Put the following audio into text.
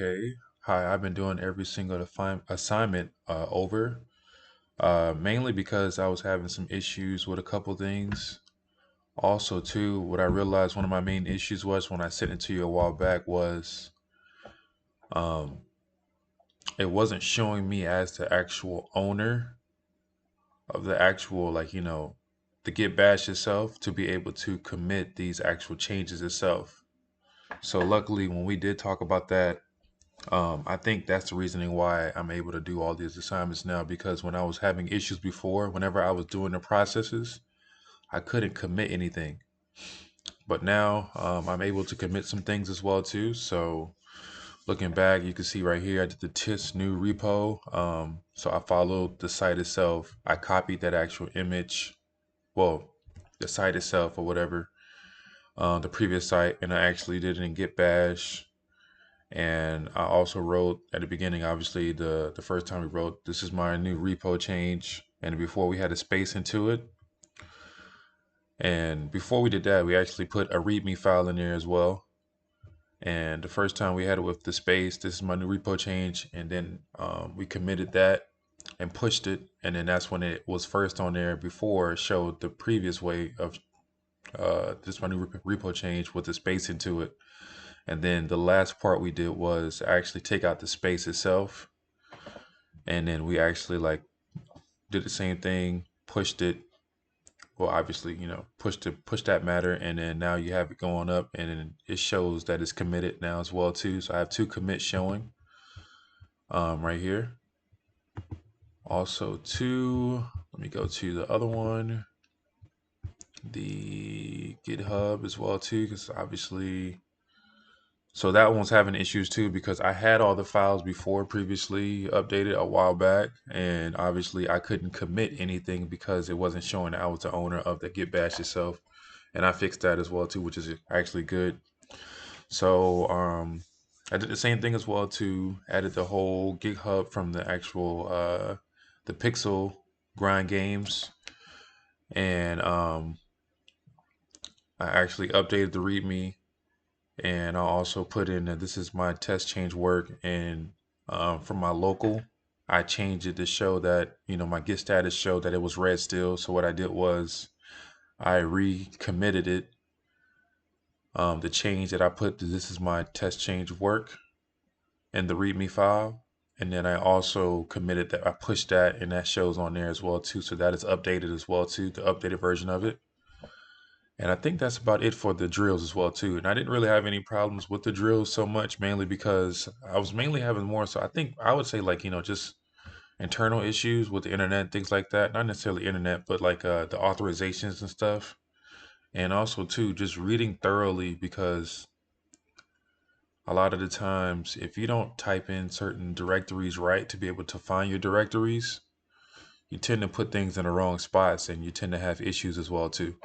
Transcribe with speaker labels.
Speaker 1: Okay. Hi, I've been doing every single assignment over, mainly because I was having some issues with a couple things. Also, too, what I realized one of my main issues was when I sent it to you a while back was um, it wasn't showing me as the actual owner of the actual, the Git bash itself to be able to commit these actual changes itself. So luckily, when we did talk about that, I think that's the reasoning why I'm able to do all these assignments now because when I was having issues before, whenever I was doing the processes, I couldn't commit anything. But now I'm able to commit some things as well too. So looking back, you can see right here, I did the TIS new repo. So I followed the site itself. I copied that actual image, well, the site itself or whatever, the previous site, and I actually did it in Git Bash. And I also wrote at the beginning, obviously, the first time we wrote, this is my new repo change. And before we had a space into it. And before we did that, we actually put a README file in there as well. And the first time we had it with the space, this is my new repo change. And then we committed that and pushed it. And then that's when it was first on there before it showed the previous way of this is my new repo change with the space into it. And then the last part we did was actually take out the space itself. And then we actually did the same thing, pushed it. Well, obviously, push that matter, and then now you have it going up, and then it shows that it's committed now as well too. So I have two commits showing right here. Also, two. Let me go to the other one, the GitHub as well too, because obviously so that one's having issues too because I had all the files before previously updated a while back, and obviously I couldn't commit anything because it wasn't showing that I was the owner of the Git Bash itself, and I fixed that as well too, which is actually good. So I did the same thing as well too. Added the whole GitHub from the actual the Pixel grind games, and I actually updated the README and I'll also put in that this is my test change work and from my local I changed it to show that my git status showed that it was red still. So what I did was I recommitted it, the change that I put this is my test change work in the readme file, and then I also committed that I pushed that and that shows on there as well too, so that is updated as well too, the updated version of it. And I think that's about it for the drills as well too. And I didn't really have any problems with the drills so much, mainly because I was mainly having more. So I think I would say just internal issues with the internet, things like that. Not necessarily internet, but the authorizations and stuff. And also too, just reading thoroughly because a lot of the times, if you don't type in certain directories right to be able to find your directories, you tend to put things in the wrong spots and you tend to have issues as well too.